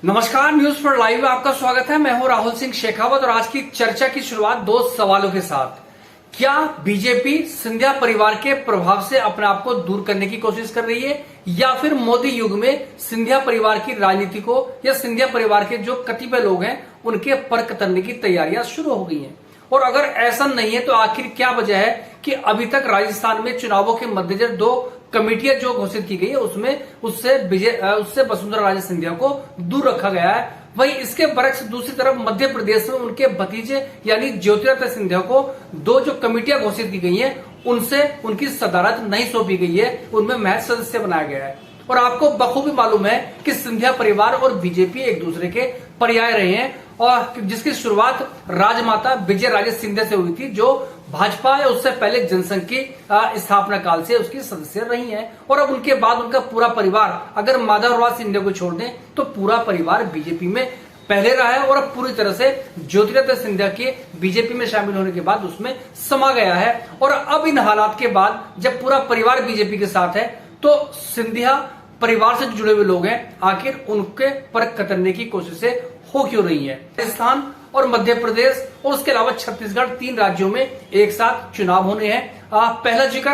नमस्कार, news for live में आपका स्वागत है। मैं हूं राहुल सिंह शेखावत और आज की चर्चा की शुरुआत दो सवालों के साथ। क्या बीजेपी सिंधिया परिवार के प्रभाव से अपने आप को दूर करने की कोशिश कर रही है या फिर मोदी युग में सिंधिया परिवार की राजनीति को या सिंधिया परिवार के जो कतिपय लोग हैं उनके पर कतरने की तैयारियां शुरू हो गई हैं? और अगर ऐसा नहीं है तो आखिर क्या वजह है कि अभी तक राजस्थान में चुनावों के मद्देनजर दो कमेटियां जो घोषित की गई है उसमें उससे वसुंधरा राजे सिंधिया को दूर रखा गया है। वहीं इसके बरक्स दूसरी तरफ मध्य प्रदेश में उनके भतीजे यानी ज्योतिरादित्य सिंधिया को दो जो कमेटियां घोषित की गई हैं उनसे उनकी सदारत नहीं सौंपी गई है, उनमें महज सदस्य बनाया गया है। और आपको बखूबी मालूम है कि सिंधिया परिवार और बीजेपी एक दूसरे के पर्याय रहे हैं और जिसकी शुरुआत राजमाता विजय राजे सिंधिया से हुई थी, जो भाजपा या उससे पहले जनसंघ की स्थापना काल से उसकी सदस्य रही हैं। और अब उनके बाद उनका पूरा परिवार, अगर माधवराव सिंधिया को छोड़ दें तो पूरा परिवार बीजेपी में पहले रहा है और अब पूरी तरह से ज्योतिरादित्य सिंधिया के बीजेपी में शामिल होने के बाद उसमें समा गया है। और अब इन हालात के बाद जब पूरा परिवार बीजेपी के साथ है तो सिंधिया परिवार से जुड़े हुए लोग हैं, आखिर उनके पर कतरने की कोशिशें हो क्यों रही है? राजस्थान और मध्य प्रदेश और उसके अलावा छत्तीसगढ़, तीन राज्यों में एक साथ चुनाव होने हैं। पहला जिक्र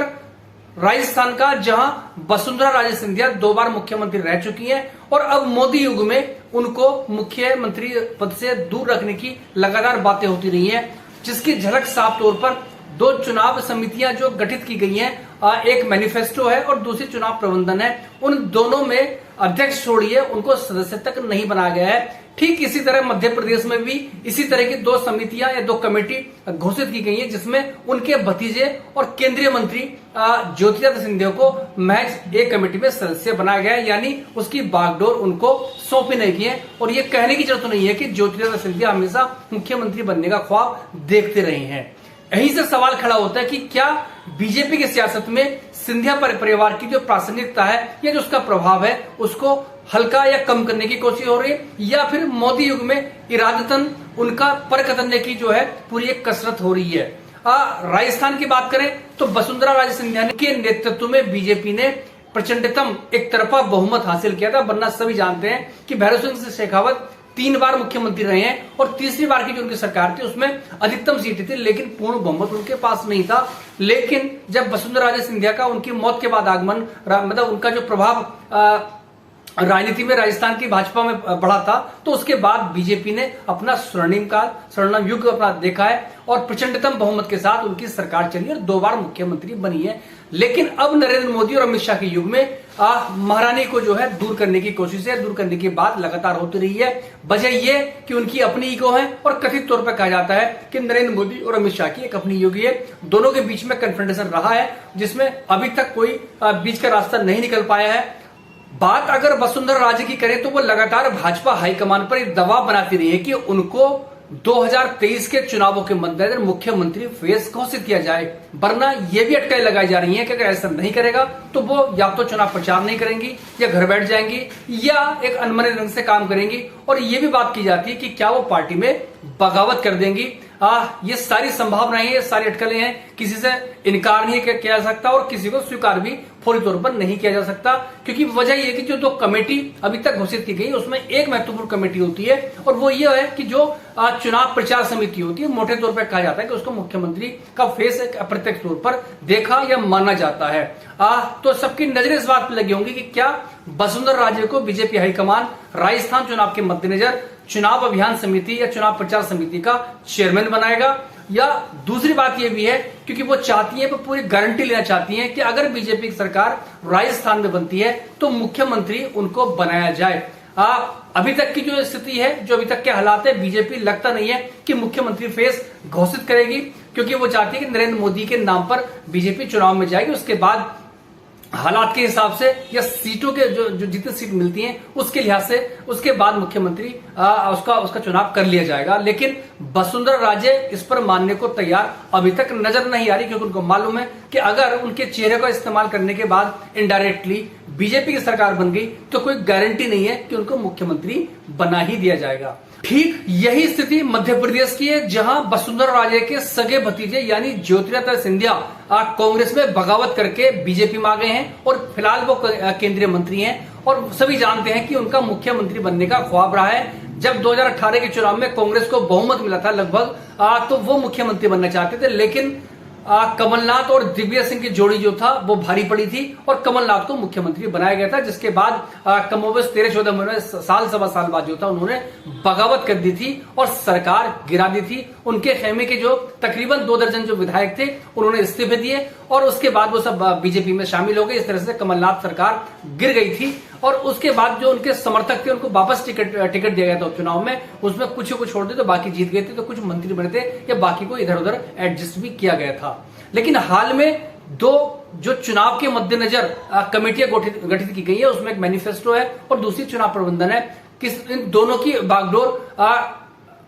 राजस्थान का, जहां वसुंधरा राजे सिंधिया दो बार मुख्यमंत्री रह चुकी हैं और अब मोदी युग में उनको मुख्यमंत्री पद से दूर रखने की लगातार बातें होती रही हैं, जिसकी झलक साफ तौर पर दो चुनाव समितियां जो गठित की गई हैं, एक मैनिफेस्टो है और दूसरी चुनाव प्रबंधन है। उन दोनों में अध्यक्ष छोड़िए उनको सदस्य तक नहीं बनाया गया है। ठीक इसी तरह मध्य प्रदेश में भी इसी तरह की दो समितियां या दो कमेटी घोषित की गई है, जिसमें उनके भतीजे और केंद्रीय मंत्री ज्योतिरादित्य सिंधिया को महज एक कमेटी में सदस्य बनाया गया है, यानी उसकी बागडोर उनको सौंपी नहीं की है। और ये कहने की जरूरत नहीं है कि ज्योतिरादित्य सिंधिया हमेशा मुख्यमंत्री बनने का ख्वाब देखते रहे हैं। यहीं से सवाल खड़ा होता है कि क्या बीजेपी की सियासत में सिंधिया परिवार की जो प्रासंगिकता है या जो उसका प्रभाव है उसको हल्का या कम करने की कोशिश हो रही है, या फिर मोदी युग में इरादतन उनका पर कतरने की जो है पूरी एक कसरत हो रही है। राजस्थान की बात करें तो वसुंधरा राजे सिंधिया के नेतृत्व में बीजेपी ने प्रचंडतम एक तरफा बहुमत हासिल किया था, वरना सभी जानते हैं कि भैरव सिंह शेखावत 3 बार मुख्यमंत्री रहे हैं और तीसरी बार की जो उनकी सरकार थी उसमें अधिकतम सीटें थी, लेकिन पूर्ण बहुमत उनके पास नहीं था। लेकिन जब वसुंधरा राजे सिंधिया का उनकी मौत के बाद आगमन, मतलब उनका जो प्रभाव राजनीति में राजस्थान की भाजपा में बढ़ा था, तो उसके बाद बीजेपी ने अपना स्वर्णिम युग अपना देखा है और प्रचंडतम बहुमत के साथ उनकी सरकार चली और 2 बार मुख्यमंत्री बनी है। लेकिन अब नरेंद्र मोदी और अमित शाह के युग में महारानी को जो है दूर करने की कोशिश है, दूर करने की बात लगातार होती रही है। वजह ये कि उनकी अपनी ईगो है और कथित तौर पर कहा जाता है कि नरेंद्र मोदी और अमित शाह की एक अपनी ईगो है। दोनों के बीच में कन्फ्रंटेशन रहा है जिसमें अभी तक कोई बीच का रास्ता नहीं निकल पाया है। बात अगर वसुंधरा राजे की करें तो वो लगातार भाजपा हाईकमान पर एक दबाव बनाती रही है कि उनको 2023 के चुनावों के मद्देनजर मुख्यमंत्री फेस घोषित किया जाए, वरना ये भी अटकलें लगाई जा रही हैं कि अगर ऐसा नहीं करेगा तो वो या तो चुनाव प्रचार नहीं करेंगी या घर बैठ जाएंगी या एक अनमने ढंग से काम करेंगी। और ये भी बात की जाती है कि क्या वो पार्टी में बगावत कर देंगी। ये सारी संभावनाएं, ये सारी अटकलें हैं, किसी से इनकार नहीं किया जा सकता और किसी को स्वीकार भी फौरी तौर पर नहीं किया जा सकता, क्योंकि वजह यह है कि जो 2 कमेटी अभी तक घोषित की गई उसमें एक महत्वपूर्ण कमेटी होती है और वो ये है कि जो चुनाव प्रचार समिति होती है, मोटे तौर पर कहा जाता है कि उसको मुख्यमंत्री का फेस एक अप्रत्यक्ष तौर पर देखा या माना जाता है। तो सबकी नजरें इस बात पर लगी होंगी कि क्या वसुंधरा राजे को बीजेपी हाईकमान राजस्थान चुनाव के मद्देनजर चुनाव अभियान समिति या चुनाव प्रचार समिति का चेयरमैन बनाएगा। या दूसरी बात यह भी है क्योंकि वो चाहती है, वो पूरी गारंटी लेना चाहती है कि अगर बीजेपी की सरकार राजस्थान में बनती है तो मुख्यमंत्री उनको बनाया जाए। अभी तक की जो स्थिति है, जो अभी तक के हालात है, बीजेपी लगता नहीं है कि मुख्यमंत्री फेस घोषित करेगी, क्योंकि वो चाहती है कि नरेंद्र मोदी के नाम पर बीजेपी चुनाव में जाएगी। उसके बाद हालात के हिसाब से या सीटों के जो जितनी सीट मिलती हैं उसके लिहाज से उसके बाद मुख्यमंत्री उसका चुनाव कर लिया जाएगा। लेकिन वसुंधरा राजे इस पर मानने को तैयार अभी तक नजर नहीं आ रही, क्योंकि उनको मालूम है कि अगर उनके चेहरे का इस्तेमाल करने के बाद इनडायरेक्टली बीजेपी की सरकार बन गई तो कोई गारंटी नहीं है कि उनको मुख्यमंत्री बना ही दिया जाएगा। ठीक यही स्थिति मध्य प्रदेश की है, जहां वसुंधरा राजे के सगे भतीजे यानी ज्योतिरादित्य सिंधिया कांग्रेस में बगावत करके बीजेपी में आ गए हैं और फिलहाल वो केंद्रीय मंत्री हैं और सभी जानते हैं कि उनका मुख्यमंत्री बनने का ख्वाब रहा है। जब 2018 के चुनाव में कांग्रेस को बहुमत मिला था लगभग, तो वो मुख्यमंत्री बनना चाहते थे, लेकिन कमलनाथ और दिग्विजय सिंह की जोड़ी जो था वो भारी पड़ी थी और कमलनाथ को मुख्यमंत्री बनाया गया था, जिसके बाद कमोबेश 13-14 महीने, साल सवा साल बाद जो था उन्होंने बगावत कर दी थी और सरकार गिरा दी थी। उनके खेमे के जो तकरीबन 2 दर्जन जो विधायक थे उन्होंने इस्तीफे दिए और उसके बाद वो सब बीजेपी में शामिल हो गए। इस तरह से कमलनाथ सरकार गिर गई थी और उसके बाद जो उनके समर्थक थे उनको वापस टिकट दिया गया था उपचुनाव में। उसमें कुछ को छोड़ दे तो बाकी जीत गए थे, तो कुछ मंत्री बने थे या बाकी को इधर उधर एडजस्ट भी किया गया था। लेकिन हाल में 2 जो चुनाव के मद्देनजर कमेटियां गठित की गई है, उसमें एक मैनिफेस्टो है और दूसरी चुनाव प्रबंधन है। इन दोनों की बागडोर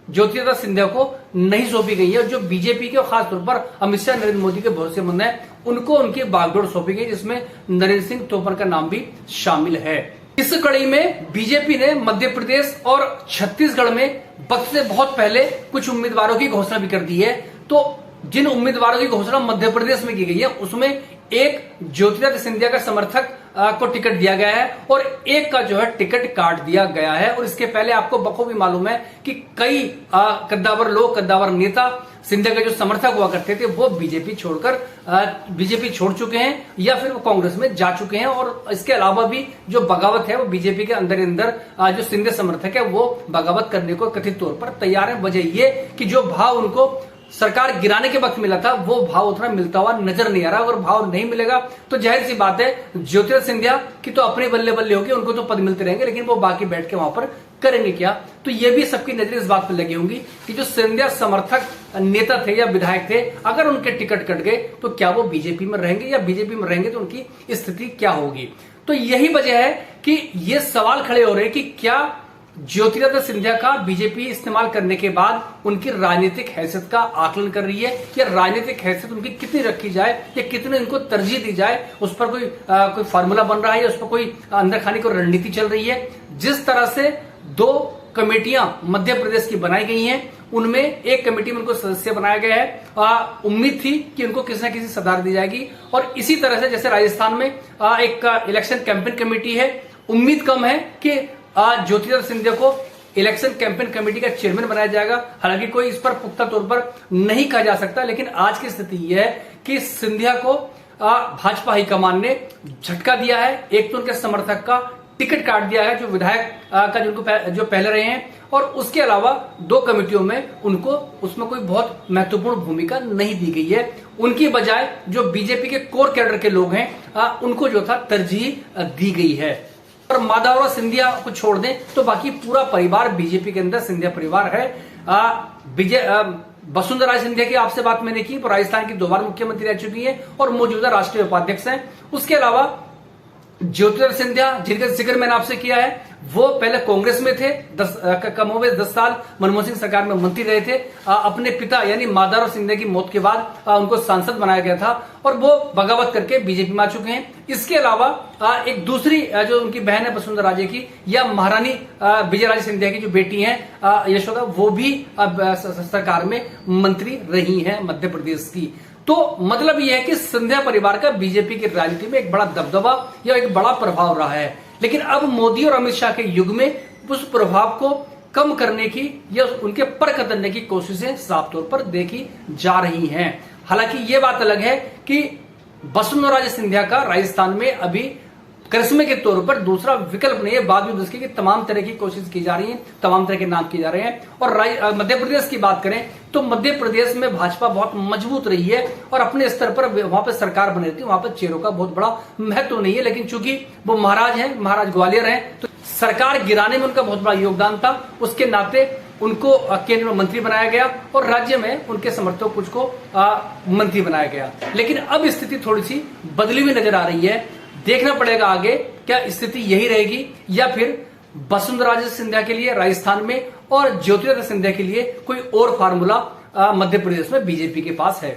ज्योतिरादित्य सिंधिया को नहीं सौंपी गई है। जो बीजेपी के और खासतौर पर अमित शाह नरेंद्र मोदी के भरोसेमंद है उनको उनकी बागडोर सौंपी गई, जिसमें नरेंद्र सिंह तोमर का नाम भी शामिल है। इस कड़ी में बीजेपी ने मध्य प्रदेश और छत्तीसगढ़ में वक्त से बहुत पहले कुछ उम्मीदवारों की घोषणा भी कर दी है। तो जिन उम्मीदवारों की घोषणा मध्य प्रदेश में की गई है उसमें एक ज्योतिरादित्य सिंधिया का समर्थक को टिकट दिया गया है और एक का जो है टिकट काट दिया गया है। और इसके पहले आपको बखूबी मालूम है कि कई कद्दावर नेता सिंधिया के जो समर्थक हुआ करते थे वो बीजेपी छोड़ चुके हैं या फिर वो कांग्रेस में जा चुके हैं। और इसके अलावा भी जो बगावत है वो बीजेपी के अंदर जो सिंधिया समर्थक है वो बगावत करने को कथित तौर पर तैयार है। वजह ये कि जो भाव उनको सरकार गिराने के वक्त मिला था वो भाव उतना मिलता हुआ नजर नहीं आ रहा। अगर भाव नहीं मिलेगा तो जाहिर सी बात है ज्योतिरादित्य सिंधिया की तो अपनी बल्ले बल्ले होगी, उनको तो पद मिलते रहेंगे, लेकिन वो बाकी बैठ के वहां पर करेंगे क्या। तो ये भी सबकी नजर इस बात पर लगी होंगी कि जो सिंधिया समर्थक नेता थे या विधायक थे, अगर उनके टिकट कट गए तो क्या वो बीजेपी में रहेंगे, या बीजेपी में रहेंगे तो उनकी स्थिति क्या होगी। तो यही वजह है कि ये सवाल खड़े हो रहे हैं कि क्या ज्योतिरादित्य सिंधिया का बीजेपी इस्तेमाल करने के बाद उनकी राजनीतिक हैसियत का आकलन कर रही है, या राजनीतिक हैसियत उनकी कितनी रखी जाए या कितने इनको तरजीह दी जाए, उस पर कोई फार्मूला बन रहा है या उस पर कोई अंदर खाने की रणनीति चल रही है। जिस तरह से 2 कमेटियां मध्य प्रदेश की बनाई गई हैं उनमें एक कमेटी में उनको सदस्य बनाया गया है। उम्मीद थी कि उनको किसी न किसी सदार दी जाएगी। और इसी तरह से जैसे राजस्थान में एक इलेक्शन कैंपेन कमेटी है, उम्मीद कम है कि ज्योतिरादित्य सिंधिया को इलेक्शन कैंपेन कमेटी का चेयरमैन बनाया जाएगा। हालांकि कोई इस पर पुख्ता तौर पर नहीं कहा जा सकता, लेकिन आज की स्थिति यह है कि सिंधिया को भाजपा हाईकमान ने झटका दिया है। एक तो उनके समर्थक का टिकट काट दिया है, जो विधायक का जो पहले रहे हैं, और उसके अलावा 2 कमेटियों में उनको उसमें कोई बहुत महत्वपूर्ण भूमिका नहीं दी गई है। उनकी बजाय जो बीजेपी के कोर कैडर के लोग हैं उनको जो था तरजीह दी गई है। और माधव और सिंधिया को छोड़ दें तो बाकी पूरा परिवार बीजेपी के अंदर सिंधिया परिवार है। वसुंधरा राजे सिंधिया की आपसे बात मैंने की, वो राजस्थान की 2 बार मुख्यमंत्री रह चुकी है और मौजूदा राष्ट्रीय उपाध्यक्ष हैं। उसके अलावा ज्योतिरादित्य सिंधिया जिनका जिक्र मैंने आपसे किया है वो पहले कांग्रेस में थे, 10 साल मनमोहन सिंह सरकार में मंत्री रहे थे। अपने पिता यानी माधवराव सिंधिया की मौत के बाद उनको सांसद बनाया गया था और वो बगावत करके बीजेपी में आ चुके हैं। इसके अलावा एक दूसरी जो उनकी बहन है वसुंधरा राजे की, या महारानी विजय राजे सिंधिया की जो बेटी है यशोदा, वो भी सरकार में मंत्री रही हैं मध्य प्रदेश की। तो मतलब यह है कि सिंधिया परिवार का बीजेपी की राजनीति में एक बड़ा दबदबा या एक बड़ा प्रभाव रहा है। लेकिन अब मोदी और अमित शाह के युग में उस प्रभाव को कम करने की या उनके पर कतरने की कोशिशें साफ तौर पर देखी जा रही हैं। हालांकि यह बात अलग है कि वसुंधरा राजे सिंधिया का राजस्थान में अभी करिश्मे के तौर पर दूसरा विकल्प नहीं है, बावजूद इसके कि तमाम तरह की कोशिश की जा रही है, तमाम तरह के नाम किए जा रहे हैं। और मध्य प्रदेश की बात करें तो मध्य प्रदेश में भाजपा बहुत मजबूत रही है और अपने स्तर पर वहां पर सरकार बनी रहती है, वहां पर चेहरों का बहुत बड़ा महत्व नहीं है। लेकिन चूंकि वो महाराज ग्वालियर हैं तो सरकार गिराने में उनका बहुत बड़ा योगदान था, उसके नाते उनको केंद्र में मंत्री बनाया गया और राज्य में उनके समर्थक कुछ को मंत्री बनाया गया। लेकिन अब स्थिति थोड़ी सी बदली हुई नजर आ रही है। देखना पड़ेगा आगे क्या स्थिति यही रहेगी या फिर वसुंधरा राजे सिंधिया के लिए राजस्थान में और ज्योतिरादित्य सिंधिया के लिए कोई और फार्मूला मध्य प्रदेश में बीजेपी के पास है।